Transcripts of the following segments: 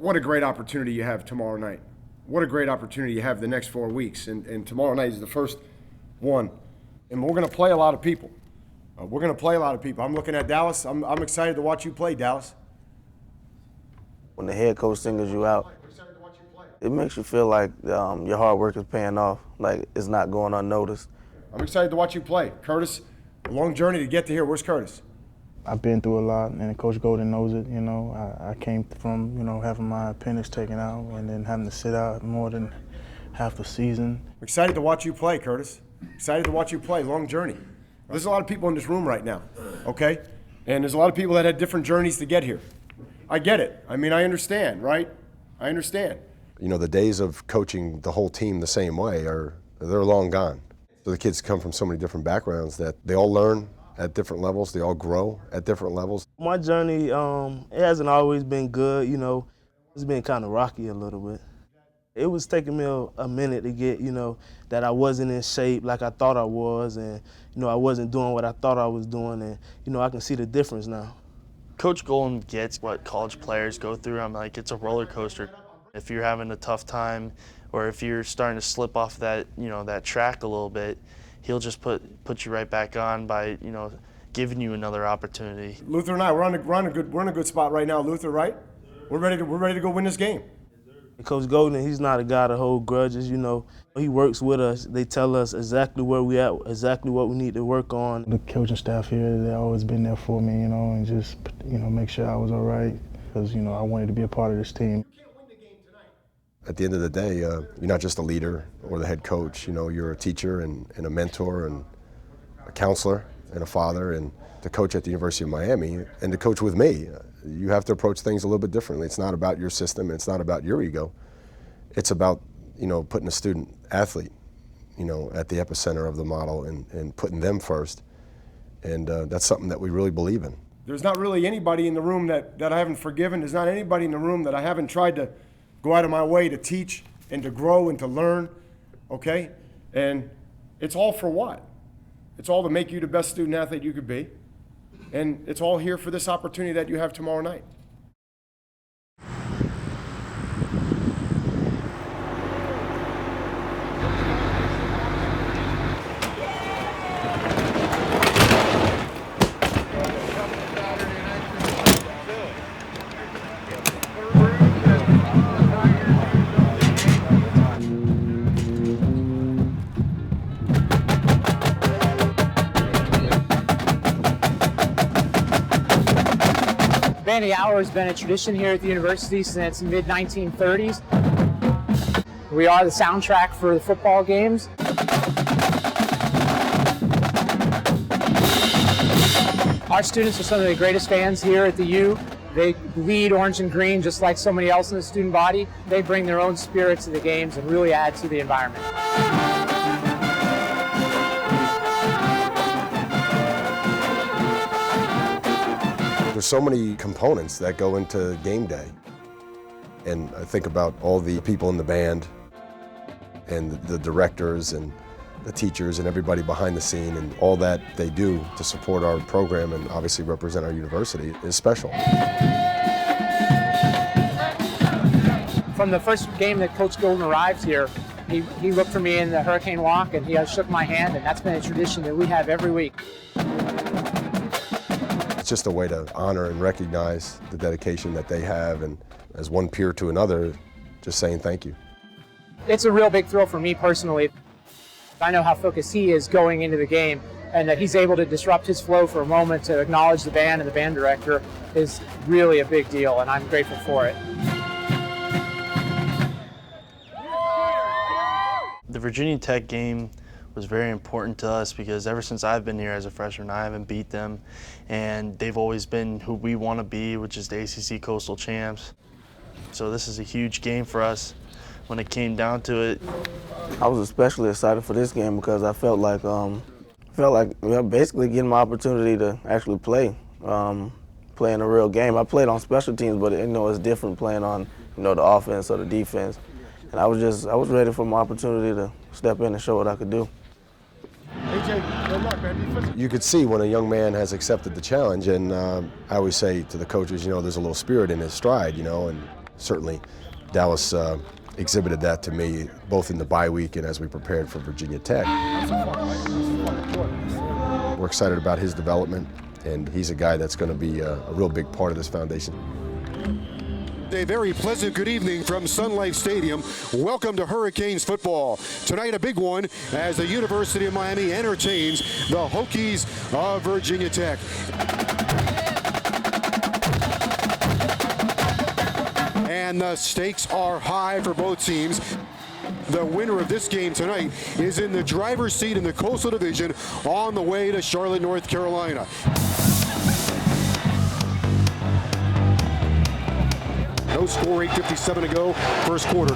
what a great opportunity you have tomorrow night. What a great opportunity you have the next 4 weeks. And tomorrow night is the first one. And we're going to play a lot of people. I'm looking at Dallas. I'm excited to watch you play, Dallas. When the head coach singles you out, it makes you feel like your hard work is paying off, like it's not going unnoticed. I'm excited to watch you play. Curtis, a long journey to get to here. Where's Curtis? I've been through a lot, and Coach Golden knows it. I came from, having my appendix taken out and then having to sit out more than half the season. I'm excited to watch you play, Curtis. Excited to watch you play. Long journey. There's a lot of people in this room right now, okay? And there's a lot of people that had different journeys to get here. I get it. I mean, I understand, right? I understand. The days of coaching the whole team the same way they're long gone. So the kids come from so many different backgrounds that they all learn at different levels. They all grow at different levels. My journey, it hasn't always been good, It's been kind of rocky a little bit. It was taking me a minute to get, that I wasn't in shape like I thought I was, and, I wasn't doing what I thought I was doing, and, I can see the difference now. Coach Golden gets what college players go through. I'm like, it's a roller coaster. If you're having a tough time, or if you're starting to slip off that, that track a little bit, he'll just put you right back on by, giving you another opportunity. Luther and I, we're in a good spot right now, Luther, right? We're ready to go win this game. Coach Golden, he's not a guy to hold grudges, He works with us. They tell us exactly where we at, exactly what we need to work on. The coaching staff here, they've always been there for me, and just, make sure I was all right, because, I wanted to be a part of this team. At the end of the day, you're not just a leader or the head coach. You're a teacher and a mentor and a counselor and a father, and to coach at the University of Miami and to coach with me, you have to approach things a little bit differently. It's not about your system. It's not about your ego. It's about, putting a student athlete, at the epicenter of the model and putting them first. And that's something that we really believe in. There's not really anybody in the room that I haven't forgiven. There's not anybody in the room that I haven't tried to go out of my way to teach and to grow and to learn, okay? And it's all for what? It's all to make you the best student athlete you could be. And it's all here for this opportunity that you have tomorrow night. Bandy Hour has been a tradition here at the university since the mid-1930s. We are the soundtrack for the football games. Our students are some of the greatest fans here at the U. They bleed orange and green just like somebody else in the student body. They bring their own spirit to the games and really add to the environment. There's so many components that go into game day. And I think about all the people in the band and the directors and the teachers and everybody behind the scene, and all that they do to support our program and obviously represent our university is special. From the first game that Coach Golden arrived here, he looked for me in the Hurricane Walk and he shook my hand, and that's been a tradition that we have every week. It's just a way to honor and recognize the dedication that they have, and as one peer to another, just saying thank you. It's a real big thrill for me personally. I know how focused he is going into the game, and that he's able to disrupt his flow for a moment to acknowledge the band and the band director is really a big deal, and I'm grateful for it. The Virginia Tech game was very important to us because ever since I've been here as a freshman, I haven't beat them, and they've always been who we want to be, which is the ACC Coastal champs. So this is a huge game for us. When it came down to it, I was especially excited for this game because I felt like basically getting my opportunity to actually play, playing a real game. I played on special teams, but it's different playing on the offense or the defense. And I was ready for my opportunity to step in and show what I could do. AJ, good luck, man. You could see when a young man has accepted the challenge, and I always say to the coaches, there's a little spirit in his stride, and certainly Dallas exhibited that to me both in the bye week and as we prepared for Virginia Tech. We're excited about his development, and he's a guy that's going to be a real big part of this foundation. A very pleasant good evening from Sun Life Stadium. Welcome to Hurricanes football. Tonight a big one as the University of Miami entertains the Hokies of Virginia Tech. And the stakes are high for both teams. The winner of this game tonight is in the driver's seat in the Coastal Division on the way to Charlotte, North Carolina. No score, 8:57 to go, first quarter.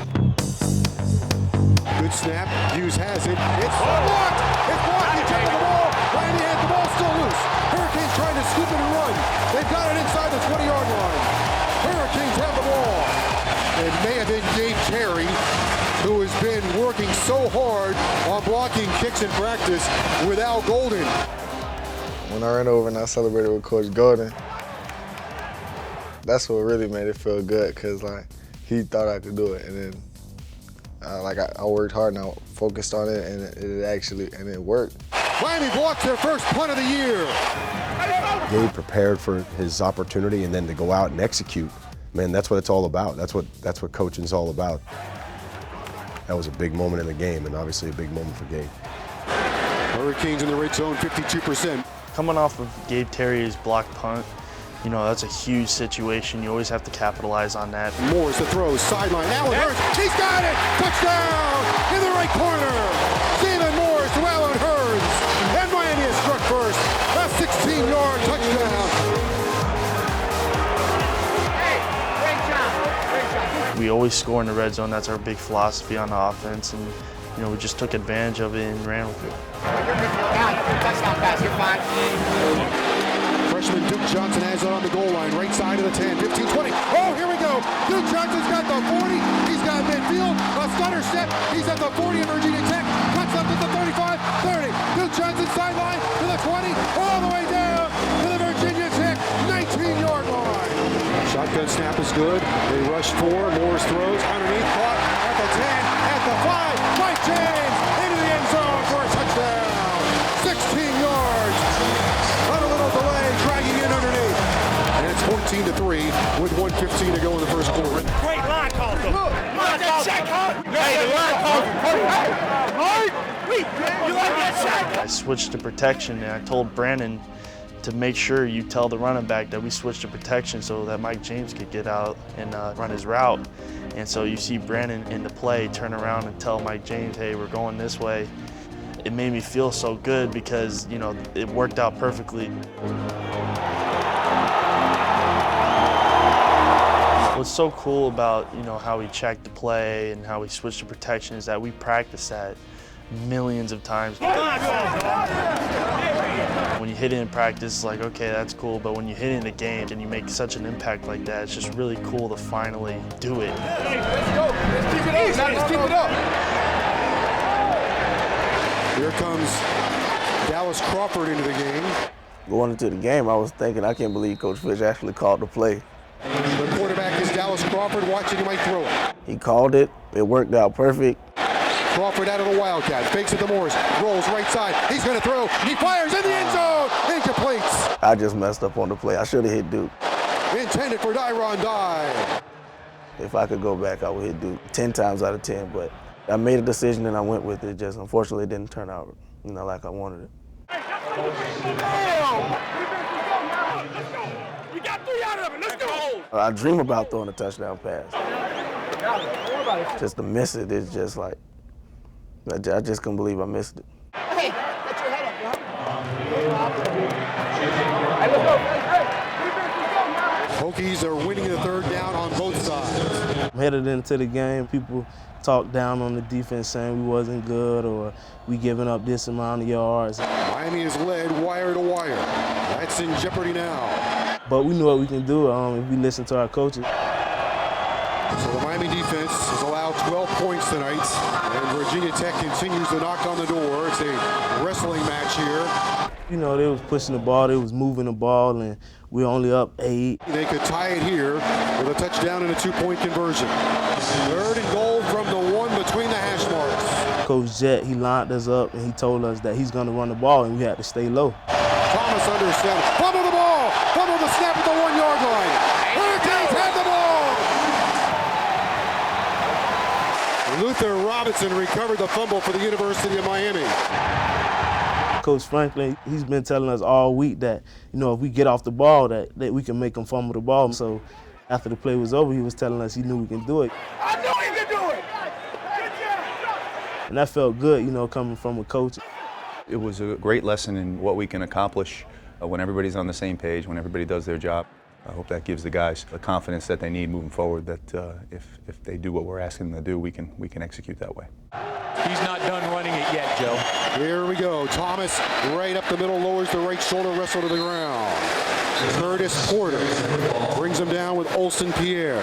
Good snap, Hughes has it. It's blocked! It's blocked! He tapped the ball! Miami has the ball still loose. Hurricanes trying to scoop it and run. They've got it inside the 20-yard line. Hurricanes have the ball. It may have been Gabe Terry, who has been working so hard on blocking kicks in practice with Al Golden. When I ran over and I celebrated with Coach Golden, that's what really made it feel good, because like he thought I could do it, and then I worked hard and I focused on it, and it worked. Miami blocks their first punt of the year. Gabe prepared for his opportunity, and then to go out and execute. Man, that's what it's all about. That's what coaching's all about. That was a big moment in the game, and obviously a big moment for Gabe. Hurricanes in the red zone, 52%. Coming off of Gabe Terry's block punt, you know, that's a huge situation. You always have to capitalize on that. Moore's the throw, sideline. Allen Hurns, he's got it! Touchdown in the right corner. Stephen Morris to Allen Hurns. And Miami has struck first. A 16-yard touchdown. We always score in the red zone. That's our big philosophy on the offense, and you know, we just took advantage of it and ran with it. Freshman Duke Johnson has it on the goal line, right side of the 10, 15, 20. Oh, here we go. Duke Johnson's got the 40. He's got midfield. A stutter step. He's at the 40 of Virginia Tech. Cuts up to the 35, 30. Duke Johnson sideline to the 20, all the way down to the Virginia Tech 19-yard line. Shotgun snap is good. They rush four. Morris throws underneath, caught at the 10, at the 5. Mike James into the end zone for a touchdown. 16 yards. On a little delay, dragging in underneath. And it's 14-3 with 1:15 to go in the first quarter. Great line call, though. Line check, huh? Hey, the line call. Hey, you like that check? I switched to protection, and I told Brandon to make sure you tell the running back that we switched to protection so that Mike James could get out and run his route. And so you see Brandon in the play turn around and tell Mike James, hey, we're going this way. It made me feel so good because, you know, it worked out perfectly. What's so cool about, you know, how we checked the play and how we switched to protection is that we practice that millions of times. When you hit it in practice, it's like, okay, that's cool, but when you hit it in the game and you make such an impact like that, it's just really cool to finally do it. Let's go. Let's keep it up. Let's keep it up. Here comes Dallas Crawford into the game. Going into the game, I was thinking, I can't believe Coach Fish actually called the play. The quarterback is Dallas Crawford, watching him might throw it. He called it. It worked out perfect. Crawford out of the Wildcat, fakes it to Morris, rolls right side. He's going to throw. He fires in the end zone. Incomplete. I just messed up on the play. I should have hit Duke. Intended for Dyron Dye. If I could go back, I would hit Duke 10 times out of 10. But I made a decision and I went with it. Just unfortunately, it didn't turn out, you know, like I wanted it. We got 3 out of it. Let's go. I dream about throwing a touchdown pass. Just to miss it is just like, I just couldn't believe I missed it. Hey, put your head up, bro. Hokies are winning the third down on both sides. I'm headed into the game. People talk down on the defense saying we wasn't good or we giving up this amount of yards. Miami is led wire to wire. That's in jeopardy now. But we know what we can do if we listen to our coaches. So the Miami defense has allowed 12 points tonight, and Virginia Tech continues to knock on the door. It's a wrestling match here. You know, they was pushing the ball, they was moving the ball, and we're only up 8. They could tie it here with a touchdown and a 2-point conversion. 3rd and goal from the 1 between the hash marks. Coach Jet, he lined us up and he told us that he's going to run the ball and we had to stay low. Thomas under center. Fumble the ball. Fumble the snap at the 1-yard line. Hurricanes have the ball. Luther Robinson recovered the fumble for the University of Miami. Coach Franklin, he's been telling us all week that, if we get off the ball, that we can make them fumble the ball. So after the play was over, he was telling us he knew we can do it. I know he can do it. And that felt good, coming from a coach. It was a great lesson in what we can accomplish when everybody's on the same page, when everybody does their job. I hope that gives the guys the confidence that they need moving forward, that if they do what we're asking them to do, we can execute that way. He's not done running it yet, Joe. Here we go. Thomas right up the middle, lowers the right shoulder, wrestle to the ground. Curtis Porter brings him down with Olsen Pierre.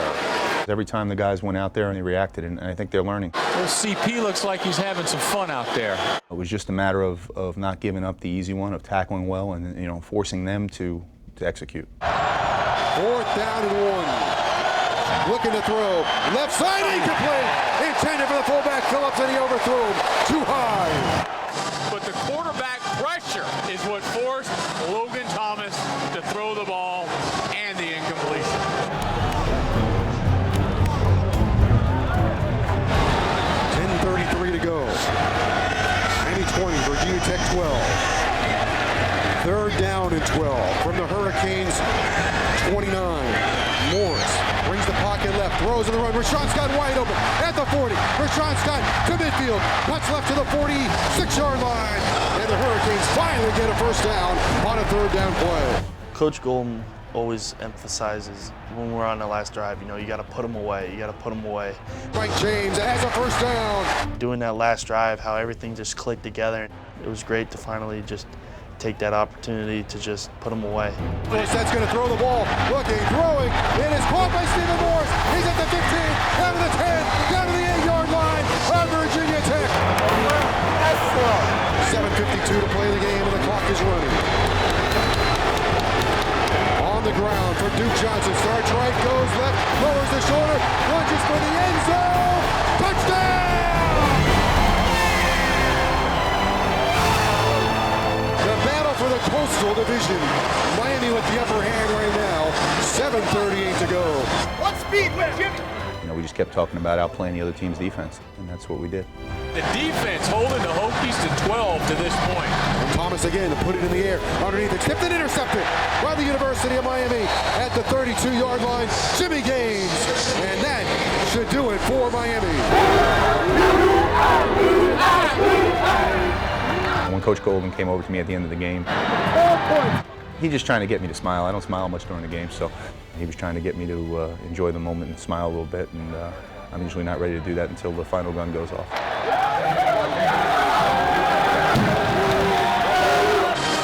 Every time the guys went out there and they reacted, and I think they're learning. Well, CP looks like he's having some fun out there. It was just a matter of not giving up the easy one, of tackling well, and forcing them to execute. 4th down and 1. Looking to throw. Left side incomplete. Intended for the fullback Phillips, and he overthrew him too high. But the quarterback pressure is what forced Logan Thomas to throw the ball and the incompletion. 10:33 to go. Miami 20, Virginia Tech 12. 3rd down and 12 from the Hurricanes 29. Morris brings the pocket left, throws in the run. Rashawn Scott wide open at the 40. Rashawn Scott to midfield, cuts left to the 46-yard line, and the Hurricanes finally get a 1st down on a 3rd down play. Coach Golden always emphasizes when we're on the last drive, you got to put them away. You got to put them away. Mike James has a 1st down. Doing that last drive, how everything just clicked together. It was great to finally just take that opportunity to just put them away. That's going to throw the ball. Looking, throwing. It is caught by Stephen Morris. He's at the 15, down to the 10, down to the 8-yard line of Virginia Tech. 7:52 to play the game, and the clock is running. On the ground for Duke Johnson. Starts right, goes left, lowers the shoulder, lunges for the end zone. Touchdown! For the Coastal Division. Miami with the upper hand right now. 7:38 to go. What speed, Jimmy? We just kept talking about outplaying the other team's defense, and that's what we did. The defense holding the Hokies to 12 to this point. And Thomas again to put it in the air. Underneath it, tipped and intercepted by the University of Miami at the 32-yard line. Jimmy Gaines. And that should do it for Miami. When Coach Golden came over to me at the end of the game, he's just trying to get me to smile. I don't smile much during the game, so he was trying to get me to enjoy the moment and smile a little bit, and I'm usually not ready to do that until the final gun goes off.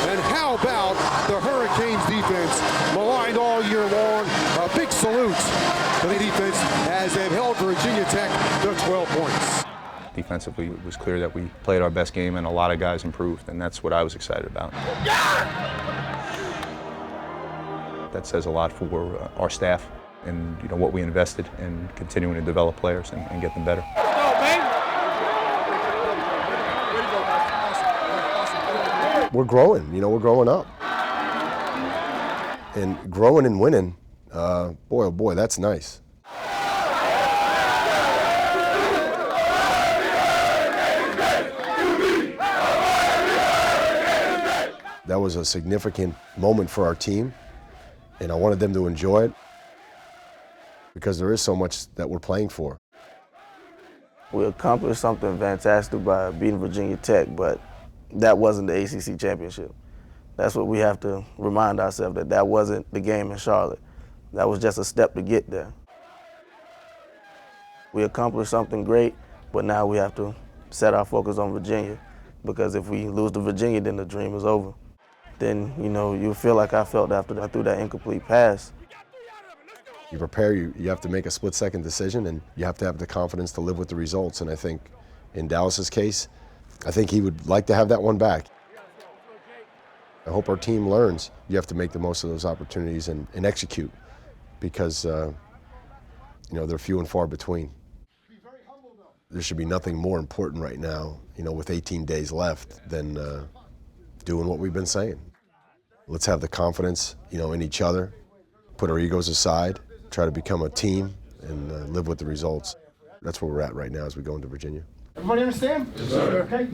And how about the Hurricanes defense, maligned all year long? A big salute to the defense as they've held Virginia Tech to 12 points. Defensively, it was clear that we played our best game and a lot of guys improved, and that's what I was excited about. That says a lot for our staff and what we invested in continuing to develop players and get them better. We're growing, we're growing up. And growing and winning, boy, oh boy, that's nice. That was a significant moment for our team, and I wanted them to enjoy it because there is so much that we're playing for. We accomplished something fantastic by beating Virginia Tech, but that wasn't the ACC championship. That's what we have to remind ourselves, that wasn't the game in Charlotte. That was just a step to get there. We accomplished something great, but now we have to set our focus on Virginia, because if we lose to Virginia, then the dream is over. Then, you feel like I felt after I threw that incomplete pass. You prepare, you have to make a split-second decision, and you have to have the confidence to live with the results. And I think in Dallas's case, I think he would like to have that one back. I hope our team learns you have to make the most of those opportunities and execute, because they're few and far between. There should be nothing more important right now, with 18 days left, than doing what we've been saying. Let's have the confidence, in each other, put our egos aside, try to become a team, and live with the results. That's where we're at right now as we go into Virginia. Everybody understand? Yes, sir. Okay.